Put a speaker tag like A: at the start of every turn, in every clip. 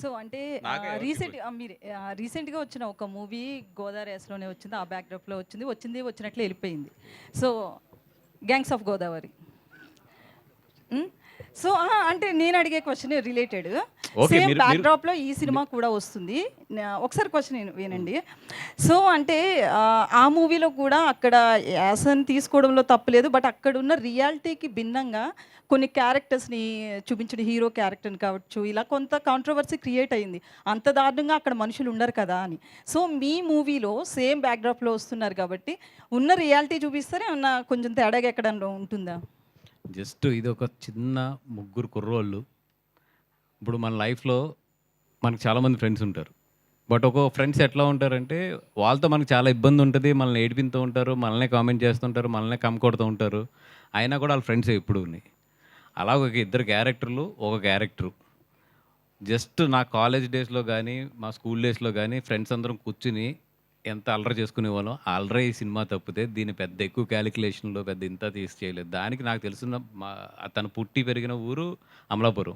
A: So అంటే మీరు రీసెంట్గా వచ్చిన ఒక మూవీ గోదావరి యాసలోనే వచ్చింది, ఆ బ్యాక్డ్రాప్లో వచ్చినట్లే వెళ్ళిపోయింది. So gangs of Godavari. So అంటే నేను అడిగే క్వశ్చన్ రిలేటెడ్, సేమ్ బ్యాక్డ్రాప్లో ఈ సినిమా కూడా వస్తుంది. ఒకసారి క్వశ్చన్ వినండి. సో అంటే ఆ మూవీలో కూడా అక్కడ యాసన్ తీసుకోవడంలో తప్పలేదు, బట్ అక్కడ ఉన్న రియాలిటీకి భిన్నంగా కొన్ని క్యారెక్టర్స్ని చూపించడం, హీరో క్యారెక్టర్ని కావచ్చు, ఇలా కొంత కాంట్రవర్సీ క్రియేట్ అయింది. అంత దారుణంగా అక్కడ మనుషులు ఉండరు కదా అని. సో మీ మూవీలో సేమ్ బ్యాక్డ్రాప్లో వస్తున్నారు కాబట్టి ఉన్న రియాలిటీ చూపిస్తారే అన్న, కొంచెం తేడాగా ఎక్కడ ఉంటుందా?
B: జస్ట్ ఇది ఒక చిన్న ముగ్గురు కుర్రోళ్ళు. ఇప్పుడు మన లైఫ్లో మనకు చాలామంది ఫ్రెండ్స్ ఉంటారు. బట్ ఒక ఫ్రెండ్స్ ఎట్లా ఉంటారంటే వాళ్ళతో మనకు చాలా ఇబ్బంది ఉంటుంది, మనల్ని ఏడిపిస్తూ ఉంటారు, మనల్నే కామెంట్ చేస్తుంటారు, మనల్నే కొడుతూ ఉంటారు. అయినా కూడా వాళ్ళ ఫ్రెండ్స్ ఎప్పుడు ఉన్నాయి. అలా ఒక ఇద్దరు క్యారెక్టర్లు, ఒక క్యారెక్టరు. జస్ట్ నా కాలేజ్ డేస్లో కానీ మా స్కూల్ డేస్లో కానీ ఫ్రెండ్స్ అందరం కూర్చుని ఎంత అల్లరి చేసుకునేవాళ్ళం. అల్లరి ఈ సినిమా తప్పితే దీన్ని పెద్ద ఎక్కువ క్యాలిక్యులేషన్లో పెద్ద ఇంత తీసి చేయలేదు. దానికి నాకు తెలిసిన తను పుట్టి పెరిగిన ఊరు అమలాపురం.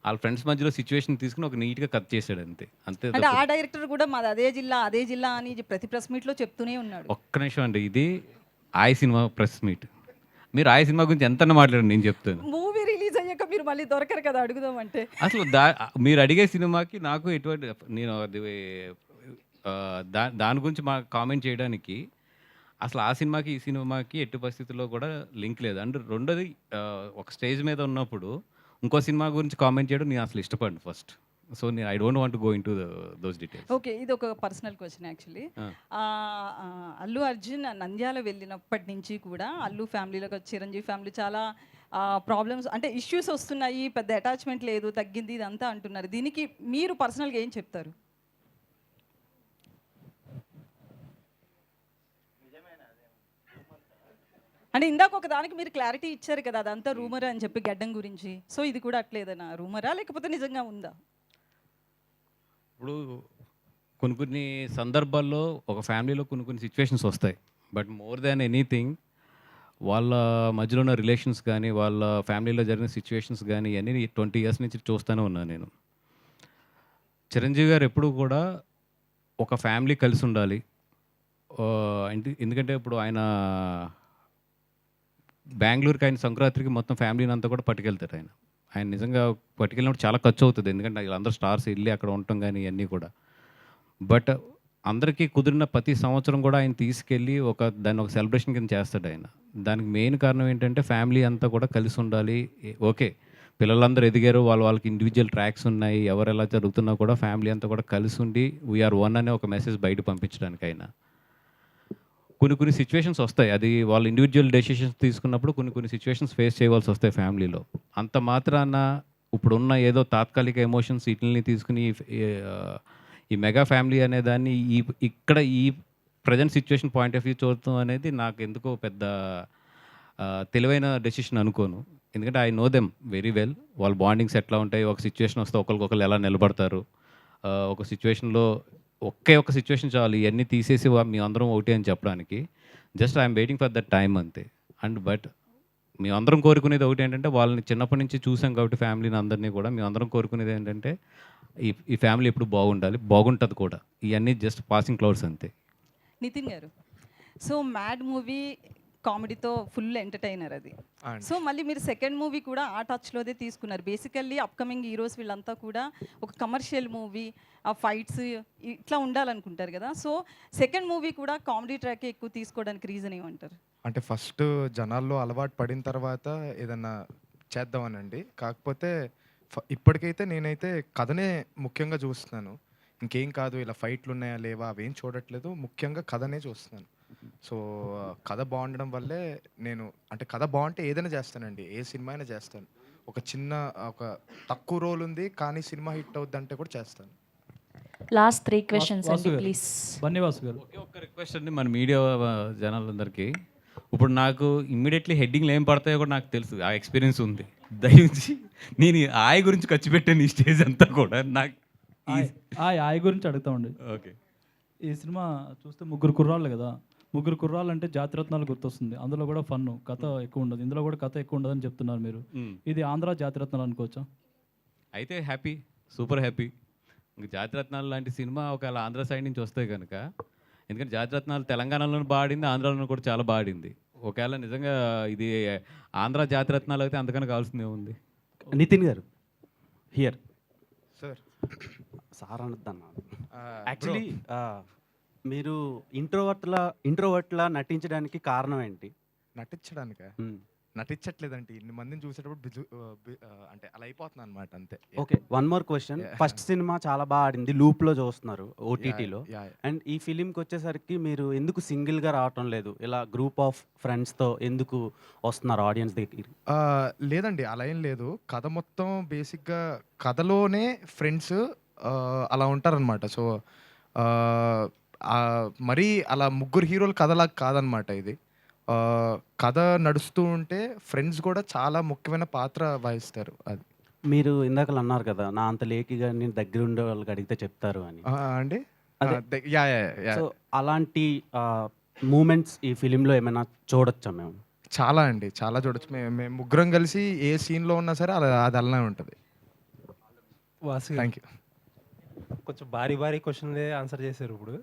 B: వాళ్ళ ఫ్రెండ్స్ మధ్యలో సిచ్యువేషన్ తీసుకుని ఒక నీట్గా కట్ చేశాడు అంతే. అంతే.
A: అంటే ఆ డైరెక్టర్ కూడా మాది అదే జిల్లా అని ప్రతి ప్రెస్ మీట్లో చెప్తూనే ఉన్నాడు.
B: ఒక్క నిమిషం అండి, ఇది ఆయ్ సినిమా ప్రెస్ మీట్. మీరు ఆయ్ సినిమా గురించి ఎంత మాట్లాడండి, నేను చెప్తాను.
A: మూవీ రిలీజ్ అయ్యాక మీరు మళ్ళీ దొరకరు కదా అడుగుదామంటే.
B: అసలు మీరు అడిగే సినిమాకి నాకు ఎటువంటి, నేను అది దాని గురించి మా కామెంట్ చేయడానికి అసలు ఆ సినిమాకి ఈ సినిమాకి ఎట్టి పరిస్థితుల్లో కూడా లింక్ లేదు. అండ్ రెండోది, ఒక స్టేజ్ మీద ఉన్నప్పుడు ఇంకో సినిమా గురించి కామెంట్ చేయడం నేను అసలు ఇష్టపడను ఫస్ట్. సో నేను I don't want go in to those details.
A: Okay, ఇది ఒక personal question actually. Allu Arjun Nandyal వెళ్ళినప్పటి నుంచి కూడా అల్లు ఫ్యామిలీలో చిరంజీవి ఫ్యామిలీ చాలా ప్రాబ్లమ్స్, అంటే ఇష్యూస్ వస్తున్నాయి, పెద్ద అటాచ్మెంట్ లేదు, తగ్గింది, ఇదంతా అంటున్నారు. దీనికి మీరు పర్సనల్గా ఏం చెప్తారు? అంటే ఇందాక ఒక దానికి మీరు క్లారిటీ ఇచ్చారు కదా, అదంతా రూమర్ అని చెప్పి గడ్డం గురించి. సో ఇది కూడా అట్లేదనా, రూమరా లేకపోతే నిజంగా ఉందా?
B: ఇప్పుడు కొన్ని సందర్భాల్లో ఒక ఫ్యామిలీలో కొన్ని సిచ్యువేషన్స్ వస్తాయి. బట్ మోర్ దాన్ ఎనీథింగ్ వాళ్ళ మధ్యలో ఉన్న రిలేషన్స్ కానీ, వాళ్ళ ఫ్యామిలీలో జరిగిన సిచ్యువేషన్స్ కానీ ఇవన్నీ 20 years నుంచి చూస్తూనే ఉన్నాను నేను. చిరంజీవి గారు ఎప్పుడు కూడా ఒక ఫ్యామిలీ కలిసి ఉండాలి. ఎందుకంటే ఇప్పుడు ఆయన బెంగళూరుకి ఆయన సంక్రాంతికి మొత్తం ఫ్యామిలీని అంతా కూడా పట్టుకెళ్తారు. ఆయన నిజంగా పట్టుకెళ్ళినప్పుడు చాలా ఖర్చు అవుతుంది, ఎందుకంటే వీళ్ళందరూ స్టార్స్ వెళ్ళి అక్కడ ఉండటం కానీ ఇవన్నీ కూడా. బట్ అందరికీ కుదిరిన ప్రతి సంవత్సరం కూడా ఆయన తీసుకెళ్ళి దాన్ని ఒక సెలబ్రేషన్ కింద చేస్తాడు ఆయన. దానికి మెయిన్ కారణం ఏంటంటే ఫ్యామిలీ అంతా కూడా కలిసి ఉండాలి. ఓకే, పిల్లలందరూ ఎదిగారు, వాళ్ళకి ఇండివిజువల్ ట్రాక్స్ ఉన్నాయి, ఎవరు ఎలా జరుగుతున్నా కూడా ఫ్యామిలీ అంతా కూడా కలిసి ఉండి వీఆర్ వన్ అనే ఒక మెసేజ్ బయట పంపించడానికి అయినా కొన్ని సిచ్యువేషన్స్ వస్తాయి. అది వాళ్ళు ఇండివిజువల్ డెసిషన్స్ తీసుకున్నప్పుడు కొన్ని సిచ్యువేషన్స్ ఫేస్ చేయవలసి వస్తాయి ఫ్యామిలీలో. అంత మాత్రాన ఇప్పుడున్న ఏదో తాత్కాలిక ఎమోషన్స్ వీటిని తీసుకుని ఈ మెగా ఫ్యామిలీ అనే దాన్ని ఇక్కడ ఈ present situation point of view చూడటం అనేది నాకు ఎందుకో పెద్ద తెలివైన డెసిషన్ అనుకోను. ఎందుకంటే I know them very well. వాళ్ళ బాండింగ్స్ ఎట్లా ఉంటాయి, ఒక సిచ్యువేషన్ వస్తే ఒకరికొకరు ఎలా నిలబడతారు, ఒక సిచ్యువేషన్లో ఒక్క సిచ్యువేషన్ చాలు ఇవన్నీ తీసేసి మేమందరం ఒకటి అని చెప్పడానికి. Just I'm waiting for that time అంతే. బట్ మేమందరం కోరుకునేది ఒకటి ఏంటంటే, వాళ్ళని చిన్నప్పటి నుంచి చూసాం కాబట్టి ఫ్యామిలీని అందరినీ కూడా మేమందరం కోరుకునేది ఏంటంటే ఈ ఫ్యామిలీ ఎప్పుడు బాగుండాలి, బాగుంటుంది కూడా. ఇవన్నీ జస్ట్ పాసింగ్ క్లౌడ్స్ అంతే.
A: నితిన్ గారు, సో మ్యాడ్ మూవీ కామెడీతో ఫుల్ ఎంటర్టైనర్ అది. సో మళ్ళీ మీరు సెకండ్ మూవీ కూడా ఆ టచ్లోదే తీసుకున్నారు. బేసికల్లీ అప్కమింగ్ హీరోస్ వీళ్ళంతా కూడా ఒక కమర్షియల్ మూవీ, ఆ ఫైట్స్ ఇట్లా ఉండాలనుకుంటారు కదా. సో సెకండ్ మూవీ కూడా కామెడీ ట్రాక్ ఎక్కువ తీసుకోవడానికి రీజన్ ఏమంటారు?
C: అంటే ఫస్ట్ జనాల్లో అలవాటు పడిన తర్వాత ఏదన్నా చేద్దామనండి. కాకపోతే ఇప్పటికైతే నేనైతే కథనే ముఖ్యంగా చూస్తున్నాను. ఇంకేం కాదు, ఇలా ఫైట్లు ఉన్నాయా లేవా అవేం చూడట్లేదు, ముఖ్యంగా కథనే చూస్తున్నాను. సో కథ బాగుండడం వల్లే నేను, అంటే కథ బాగుంటే ఏదైనా చేస్తానండి, ఏ సినిమా అయినా చేస్తాను. ఒక తక్కువ రోల్ ఉంది కానీ సినిమా హిట్ అవుద్ది అంటే కూడా చేస్తాను.
D: లాస్ట్ 3 questions అండి ప్లీజ్.
E: బన్నివాసు గారు,
B: ఒక్క రిక్వెస్ట్ అండి మన మీడియా జనాలందరికీ. ఇప్పుడు నాకు ఇమ్మీడియట్లీ హెడ్డింగ్లు ఏం పడతాయో కూడా నాకు తెలుసు, ఆ ఎక్స్పీరియన్స్ ఉంది. దయించి నేను ఆయ గురించి ఖర్చు పెట్టాను ఈ స్టేజ్ అంతా కూడా. నాకు
E: ఆయ గురించి అడుగుతామండి.
B: ఓకే,
E: ఈ సినిమా చూస్తే ముగ్గురు కుర్రాళ్ళు కదా, ముగ్గురు కుర్రాళ్ళు అంటే జాతిరత్నాలు గుర్తొస్తుంది. అందులో కూడా ఫన్, కథ ఎక్కువ ఉండదు. ఇందులో కూడా కథ ఎక్కువ ఉండదని చెప్తున్నారు మీరు. ఇది ఆంధ్ర జాతిరత్నాలు అనుకోవచ్చా?
B: అయితే హ్యాపీ, సూపర్ హ్యాపీ. ఇంక జాతిరత్నాలు లాంటి సినిమా ఒకవేళ ఆంధ్ర సైడ్ నుంచి వస్తే కనుక, ఎందుకంటే జాతిరత్నాలు తెలంగాణలోనూ బాడింది, ఆంధ్రాలోనూ కూడా చాలా బాడింది. ఒకవేళ నిజంగా ఇది ఆంధ్ర జాతిరత్నాలు అయితే అంతకన్నా కావాల్సిందే ఉంది.
F: నితిన్ గారు హియర్
C: సార్
F: సార్ అనొద్దన్నా. యాక్చువల్లీ మీరు ఇంట్రోవర్ట్లా నటించడానికి కారణం ఏంటి?
C: నటించడానికా? నటించట్లేదంటే ఇన్ని మందిని చూసేటప్పుడు అంటే అలా అయిపోతున్నాను అనమాట అంతే.
F: Okay, one more question. First cinema చాలా బాగా ఆడింది, లూప్లో చూస్తున్నారు ఓటీటీలో. అండ్ ఈ ఫిలింకి వచ్చేసరికి మీరు ఎందుకు సింగిల్గా రావటం లేదు, ఇలా గ్రూప్ ఆఫ్ ఫ్రెండ్స్తో ఎందుకు వస్తున్నారు ఆడియన్స్ దగ్గర?
C: లేదండి, అలా ఏం లేదు. కథ మొత్తం బేసిక్గా కథలోనే ఫ్రెండ్స్ అలా ఉంటారనమాట. సో మరీ అలా ముగ్గురు హీరోలు కథలాగా కాదనమాట ఇది. కథ నడుస్తూ ఉంటే ఫ్రెండ్స్ కూడా చాలా ముఖ్యమైన పాత్ర వహిస్తారు. అది
F: మీరు ఇందాక అన్నారు కదా, నా అంత లేకిగా నేను దగ్గర ఉండే వాళ్ళకి అడిగితే చెప్తారు అని.
C: అండి
F: సో అలాంటి మూమెంట్స్ ఈ ఫిలింలో ఏమైనా చూడొచ్చా మేము?
C: చాలా అండి, చాలా చూడొచ్చు. మేము ముగ్గురం కలిసి ఏ సీన్లో ఉన్నా సరే అది అలానే ఉంటుంది. Thank you.
G: కొంచెం భారీ క్వశ్చన్లే ఆన్సర్ చేశారు. ఇప్పుడు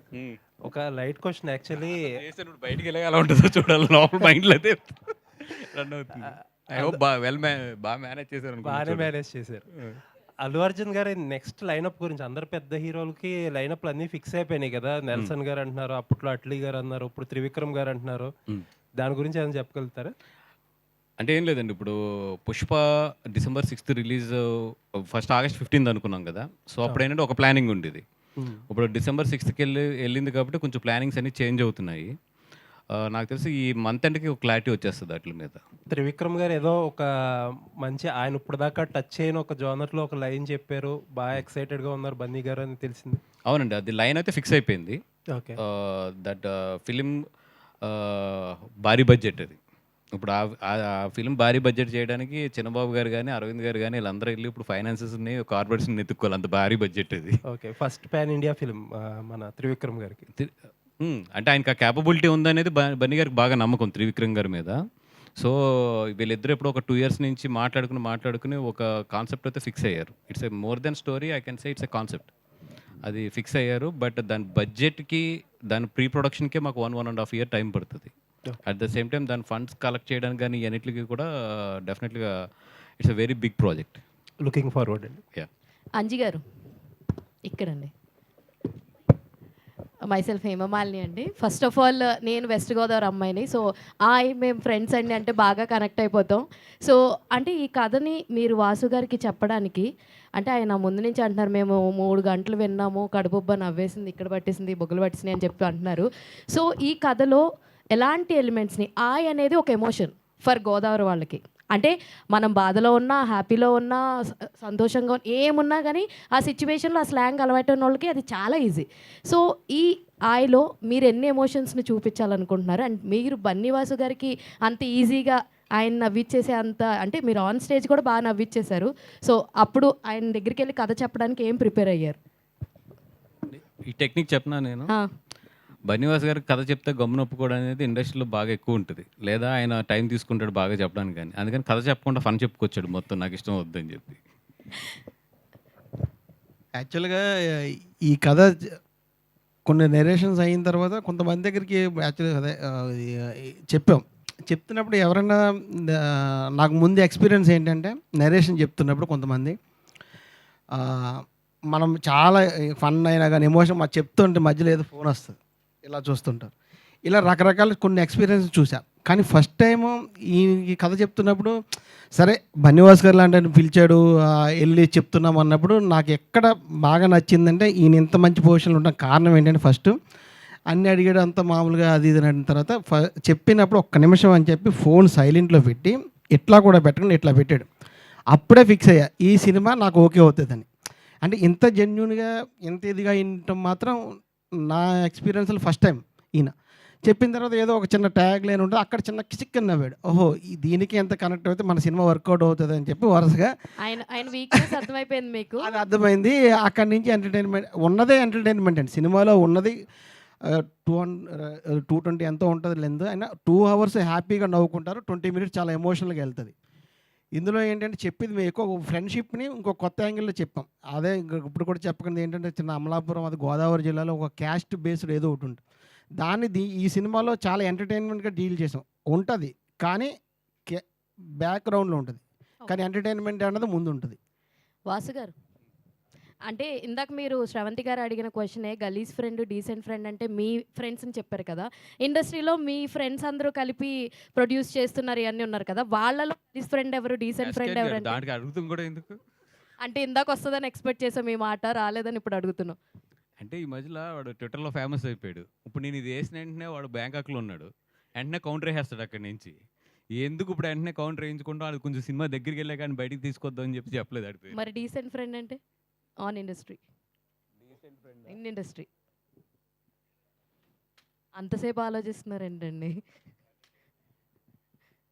G: ఒక లైట్ క్వశ్చన్ యాక్చువల్లీ
B: బయటికి వెళ్ళగా ఎలా ఉంటుందో చూడాలి, లోపల మైండ్లో అయితే రన్ అవుతుంది. బాగా మేనేజ్ చేశారు,
G: బాగానే మేనేజ్ చేశారు. అల్లు అర్జున్ గారి నెక్స్ట్ లైనప్ గురించి అందరు పెద్ద హీరోలకి లైనప్లు అన్నీ ఫిక్స్ అయిపోయినాయి కదా. నెల్సన్ గారు అంటున్నారు, అప్పట్లో అట్లీ గారు అన్నారు, ఇప్పుడు త్రివిక్రమ్ గారు అంటున్నారు. దాని గురించి ఏమైనా చెప్పగలుగుతారా?
B: అంటే ఏం లేదండి, ఇప్పుడు Pushpa December 6th release, first August 15th అనుకున్నాం కదా. సో అప్పుడు ఏంటంటే ఒక ప్లానింగ్ ఉండేది. ఇప్పుడు December 6th వెళ్ళింది కాబట్టి కొంచెం ప్లానింగ్స్ అన్ని చేంజ్ అవుతున్నాయి. నాకు తెలిసి ఈ మంత్ ఎండ్కి ఒక క్లారిటీ వచ్చేస్తుంది వాటి మీద.
G: త్రివిక్రమ్ గారు ఏదో ఒక మంచి, ఆయన ఇప్పుడు దాకా టచ్ అయిన ఒక జోనర్లో ఒక లైన్ చెప్పారు, బాగా ఎక్సైటెడ్గా ఉన్నారు బన్నీ గారు అని తెలిసింది.
B: అవునండి, అది లైన్ అయితే ఫిక్స్ అయిపోయింది.
G: ఓకే,
B: దట్ ఫిలిం భారీ బడ్జెట్ అది. ఇప్పుడు ఆ ఫిలిం భారీ బడ్జెట్ చేయడానికి చిన్నబాబు గారు కానీ అరవింద్ గారు కానీ వీళ్ళందరూ వెళ్ళి ఇప్పుడు ఫైనాన్సెస్ని కార్పొరేషన్ ఎత్తుక్కోవాలి, అంత భారీ బడ్జెట్ అది.
G: Okay, first pan India film మన త్రివిక్రమ్ గారికి.
B: అంటే ఆయనకు ఆ క్యాపబిలిటీ ఉందనేది బన్నీ గారికి బాగా నమ్మకం త్రివిక్రమ్ గారి మీద. సో వీళ్ళిద్దరు ఎప్పుడు ఒక 2 years నుంచి మాట్లాడుకుని ఒక కాన్సెప్ట్ అయితే ఫిక్స్ అయ్యారు. It's a more than story, I can say it's a concept. అది ఫిక్స్ అయ్యారు. బట్ దాని బడ్జెట్కి, దాని ప్రీ ప్రొడక్షన్కే మాకు 1.5 year టైం పడుతుంది. అట్ ద సేమ్ టైం దాని ఫండ్స్ కలెక్ట్ చేయడానికి కానీ అన్నిటికీ కూడా డెఫినెట్గా it's a very big project.
G: Looking forward అండి.
B: యా,
H: అంజి గారు ఇక్కడండి. మైసెల్ఫ్ హేమమాలిని అండి. ఫస్ట్ ఆఫ్ ఆల్ నేను వెస్ట్ గోదావరి అమ్మాయిని. సో మేము ఫ్రెండ్స్ అండి, అంటే బాగా కనెక్ట్ అయిపోతాం. సో అంటే ఈ కథని మీరు వాసు గారికి చెప్పడానికి, అంటే ఆయన ముందు నుంచి అంటున్నారు మేము 3 గంటలు విన్నాము, కడుపుబ్బ నవ్వేసింది, ఇక్కడ పట్టేసింది, బొగ్గులు పట్టేసింది అని చెప్పి అంటున్నారు. సో ఈ కథలో ఎలాంటి ఎలిమెంట్స్ని, అనేది ఒక ఎమోషన్ ఫర్ గోదావరి వాళ్ళకి. అంటే మనం బాధలో ఉన్నా, హ్యాపీలో ఉన్నా, సంతోషంగా ఏమున్నా కానీ ఆ సిచ్యువేషన్లో ఆ స్లాంగ్ అలవాటు ఉన్న వాళ్ళకి అది చాలా ఈజీ. సో ఈ ఆయలో మీరు ఎన్ని ఎమోషన్స్ని చూపించాలనుకుంటున్నారు? అండ్ మీరు బన్నీవాసు గారికి అంత ఈజీగా ఆయన నవ్విచ్చేసే అంత, అంటే మీరు ఆన్ స్టేజ్ కూడా బాగా నవ్విచ్చేశారు. సో అప్పుడు ఆయన దగ్గరికి వెళ్ళి కథ చెప్పడానికి ఏం ప్రిపేర్ అయ్యారు?
B: ఈ టెక్నిక్ చెప్పనా నేను. బన్నీవాస్ గారికి కథ చెప్తే గమ్మున ఒప్పుకోవడం అనేది ఇండస్ట్రీలో బాగా ఎక్కువ ఉంటుంది, లేదా ఆయన టైం తీసుకుంటాడు బాగా చెప్పడానికి. కానీ అందుకని కథ చెప్పకుండా ఫన్ చెప్పుకొచ్చాడు మొత్తం, నాకు ఇష్టం వద్దని చెప్పి.
I: యాక్చువల్గా ఈ కథ కొన్ని నెరేషన్స్ అయిన తర్వాత కొంతమంది దగ్గరికి యాక్చువల్గా అదే చెప్తున్నప్పుడు ఎవరైనా నాకు ముందు ఎక్స్పీరియన్స్ ఏంటంటే, నెరేషన్ చెప్తున్నప్పుడు కొంతమంది మనం చాలా ఫన్ అయినా కానీ ఎమోషన్ మాకు చెప్తుంటే మధ్యలో ఏదో ఫోన్ వస్తుంది, ఇలా చూస్తుంటారు. ఇలా రకరకాల కొన్ని ఎక్స్పీరియన్స్ చూసా. కానీ ఫస్ట్ టైము ఈ కథ చెప్తున్నప్పుడు సరే బన్నీవాస్ గారు లాంటి పిలిచాడు, వెళ్ళి చెప్తున్నాం అన్నప్పుడు నాకు ఎక్కడ బాగా నచ్చిందంటే, ఈయన ఇంత మంచి పొజిషన్లో ఉండడం కారణం ఏంటంటే, ఫస్ట్ అన్నీ అడిగాడు అంత మామూలుగా అది ఇది అయిన తర్వాత చెప్పినప్పుడు ఒక్క నిమిషం అని చెప్పి ఫోన్ సైలెంట్లో పెట్టి ఇట్లా కూడా పెట్టకుండా ఇట్లా పెట్టాడు. అప్పుడే ఫిక్స్ అయ్యా ఈ సినిమా నాకు ఓకే అవుతుందని. అంటే ఇంత జెన్యున్గా ఇంత ఇదిగా వినటం మాత్రం నా ఎక్స్పీరియన్స్లో ఫస్ట్ టైం. ఈయన చెప్పిన తర్వాత ఏదో ఒక చిన్న ట్యాగ్ లైన్ ఉంటుంది, అక్కడ చిన్న కిచిక్కని నవ్వాడు, ఓహో దీనికి ఎంత కనెక్ట్ అయితే మన సినిమా వర్కౌట్ అవుతుంది అని చెప్పి వరుసగా
H: ఆయన వీక్నెస్ అర్థమైపోయింది మీకు.
I: అది అర్థమైంది. అక్కడి నుంచి ఎంటర్టైన్మెంట్ ఉన్నదే ఎంటర్టైన్మెంట్ అండి. సినిమాలో ఉన్నది 220 ఎంతో ఉంటుంది లెంత్, అయినా 2 hours హ్యాపీగా నవ్వుకుంటారు, 20 minutes చాలా ఎమోషనల్గా వెళ్తుంది. ఇందులో ఏంటంటే చెప్పింది మేము ఎక్కువ ఫ్రెండ్షిప్ని ఇంకో కొత్త యాంగిల్లో చెప్పాం. అదే ఇప్పుడు కూడా చెప్పకుండా ఏంటంటే చిన్న అమలాపురం, అది గోదావరి జిల్లాలో ఒక క్యాస్ట్ బేస్డ్ ఏదో ఒకటి ఉంటుంది. దాన్ని ఈ సినిమాలో చాలా ఎంటర్టైన్మెంట్గా డీల్ చేసాం. ఉంటుంది కానీ బ్యాక్గ్రౌండ్లో ఉంటుంది, కానీ ఎంటర్టైన్మెంట్ అన్నది ముందు ఉంటుంది.
H: వాసు గారు, అంటే ఇందాక మీరు శ్రవంతి గారు అడిగిన క్వశ్చనే, గలీజ్ ఫ్రెండ్ డీసెంట్ ఫ్రెండ్ అంటే మీ ఫ్రెండ్స్ అని చెప్పారు కదా. ఇండస్ట్రీలో మీ ఫ్రెండ్స్ అందరూ కలిపి ప్రొడ్యూస్ చేస్తున్నారు ఇవన్నీ ఉన్నారు కదా, వాళ్ళలో గలీజ్ ఫ్రెండ్ ఎవరు, డీసెంట్ ఫ్రెండ్ ఎవరు అంటే?
B: దానికి అడుగుతుంది కూడా ఎందుకు
H: అంటే ఇందాక వస్తుందని ఎక్స్పెక్ట్ చేసాం మీ మాట, రాలేదని ఇప్పుడు అడుగుతున్నాం.
B: అంటే ఈ మధ్యలో వాడు ట్విట్టర్లో ఫేమస్ అయిపోయాడు. ఇప్పుడు నేను ఇది వేసిన వెంటనే వాడు బ్యాంకాక్లో ఉన్నాడు, వెంటనే కౌంటర్ వేస్తాడు అక్కడి నుంచి. ఎందుకు ఇప్పుడు వెంటనే కౌంటర్ వేయించుకుంటాం, అది కొంచెం సినిమా దగ్గరికి వెళ్ళా కానీ బయటికి తీసుకొద్దాం అని చెప్పి చెప్పలేదు అడిపోయి.
H: మరి డీసెంట్ ఫ్రెండ్ అంటే ఆన్ ఇండస్ట్రీ, ఇన్ ఇండస్ట్రీ అంతసేపు ఆలోచిస్తున్నారు ఏంటండి?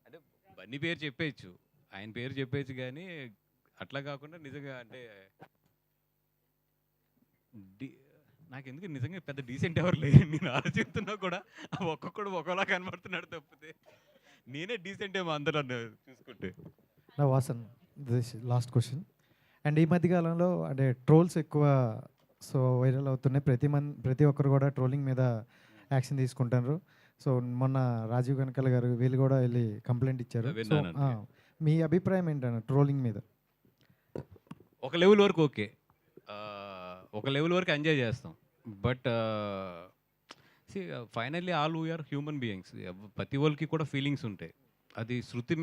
B: అంటే బన్నీ పేరు చెప్పేయచ్చు, ఆయన పేరు చెప్పేయచ్చు, కానీ అట్లా కాకుండా నిజంగా అంటే నాకు ఎందుకు నిజంగా పెద్ద డీసెంట్ ఎవరు లేదు. నేను ఆలోచిస్తున్నా కూడా ఒక్కొక్కడు ఒకలా కనబడుతున్నాడు తప్పితే నేనే డీసెంట్ ఏమో అందరూ చూసుకుంటే.
J: నా Vasan, this last question. And ఈ మధ్యకాలంలో అంటే ట్రోల్స్ ఎక్కువ వైరల్ అవుతున్నాయి. ప్రతి ఒక్కరు కూడా ట్రోలింగ్ మీద యాక్షన్ తీసుకుంటారు. సో మొన్న రాజీవ్ కనకాల గారు వీళ్ళు కూడా వెళ్ళి కంప్లైంట్ ఇచ్చారు. సో మీ అభిప్రాయం ఏంటన్న ట్రోలింగ్ మీద?
B: ఒక లెవెల్ వరకు ఓకే, ఒక లెవెల్ వరకు ఎంజాయ్ చేస్తాం. But finally all we're human beings. ప్రతి వాళ్ళకి కూడా ఫీలింగ్స్ ఉంటాయి. అది శృతి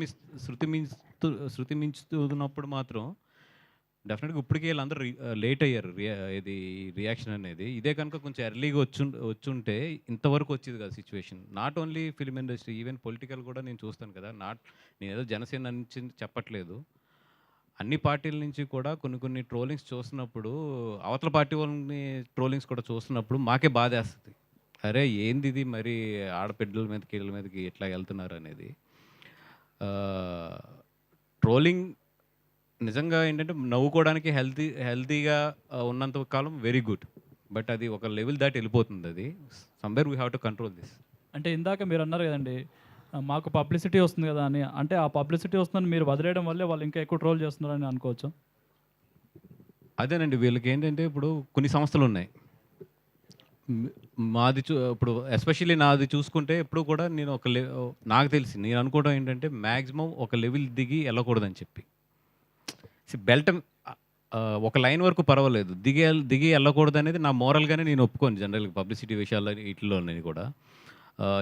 B: మించుతున్నప్పుడు మాత్రం డెఫినెట్గా ఇప్పటికే వీళ్ళందరూ లేట్ అయ్యారు ఇది రియాక్షన్ అనేది. ఇదే కనుక కొంచెం ఎర్లీగా వచ్చుంటే ఇంతవరకు వచ్చేది కదా situation. Not only film industry, even political కూడా నేను చూస్తాను కదా. నేను ఏదో జనసేన నుంచి చెప్పట్లేదు, అన్ని పార్టీల నుంచి కూడా కొన్ని ట్రోలింగ్స్ చూస్తున్నప్పుడు, అవతల పార్టీ వాళ్ళని ట్రోలింగ్స్ కూడా చూస్తున్నప్పుడు మాకే బాధేస్తుంది. అరే ఏంది ఇది, మరి ఆడపిడ్డల మీదకి వీళ్ళ మీదకి ఎట్లా వెళ్తున్నారు అనేది. ట్రోలింగ్ నిజంగా ఏంటంటే నవ్వుకోవడానికి హెల్తీగా ఉన్నంత కాలం వెరీ గుడ్. బట్ అది ఒక లెవెల్ దాటి వెళ్ళిపోతుంది. అది somewhere we have to control this.
E: అంటే ఇందాక మీరు అన్నారు కదండి, మాకు పబ్లిసిటీ వస్తుంది కదా అని. అంటే ఆ పబ్లిసిటీ వస్తుందని మీరు వదిలేయడం వల్లే వాళ్ళు ఇంకా ఎక్కువ ట్రోల్ చేస్తున్నారని అనుకోవచ్చు.
B: అదేనండి, వీళ్ళకి ఏంటంటే ఇప్పుడు కొన్ని సంస్థలు ఉన్నాయి. మాది ఇప్పుడు ఎస్పెషల్లీ నాది చూసుకుంటే ఎప్పుడు కూడా నేను నాకు తెలిసి నేను అనుకోవడం ఏంటంటే మ్యాక్సిమం ఒక లెవెల్ దిగి వెళ్ళకూడదని చెప్పి. బెల్ట్ ఒక లైన్ వరకు పర్వాలేదు, దిగి వెళ్ళకూడదు అనేది నా మోరల్గానే నేను ఒప్పుకోను జనరల్గా పబ్లిసిటీ విషయాల్లో వీటిలో నేను కూడా.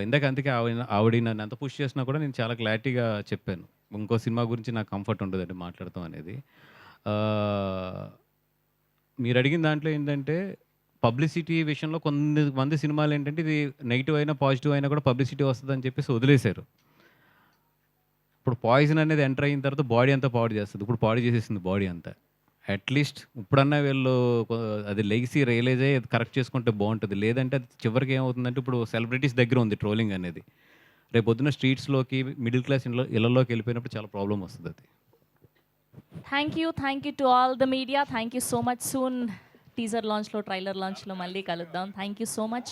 B: ఇందాక అందుకే ఆవిడ నన్ను ఎంత పుష్ చేసినా కూడా నేను చాలా క్లారిటీగా చెప్పాను, ఇంకో సినిమా గురించి నాకు కంఫర్ట్ ఉండదండి మాట్లాడతాం అనేది. మీరు అడిగిన దాంట్లో ఏంటంటే పబ్లిసిటీ విషయంలో కొంతమంది సినిమాలు ఏంటంటే ఇది నెగిటివ్ అయినా పాజిటివ్ అయినా కూడా పబ్లిసిటీ వస్తుందని చెప్పేసి వదిలేశారు. ఇప్పుడు పాయిజన్ అనేది ఎంటర్ అయిన తర్వాత బాడీ అంతా పాడు చేస్తుంది. ఇప్పుడు పాడు చేసేసింది బాడీ అంతా. అట్లీస్ట్ ఇప్పుడన్నా వీళ్ళు అది లెగిసి రియలైజ్ అయ్యి అది కరెక్ట్ చేసుకుంటే బాగుంటుంది. లేదంటే అది చివరికి ఏమవుతుందంటే ఇప్పుడు సెలబ్రిటీస్ దగ్గర ఉంది ట్రోలింగ్ అనేది. రేపు పొద్దున్న స్ట్రీట్స్లోకి మిడిల్ క్లాస్ ఇళ్ళలోకి వెళ్ళిపోయినప్పుడు చాలా ప్రాబ్లం వస్తుంది అది.
D: Thank you to all the media. Thank you so much. Soon teaser లాంచ్లో, ట్రైలర్ లాంచ్లో మళ్ళీ కలుద్దాం. Thank you so much.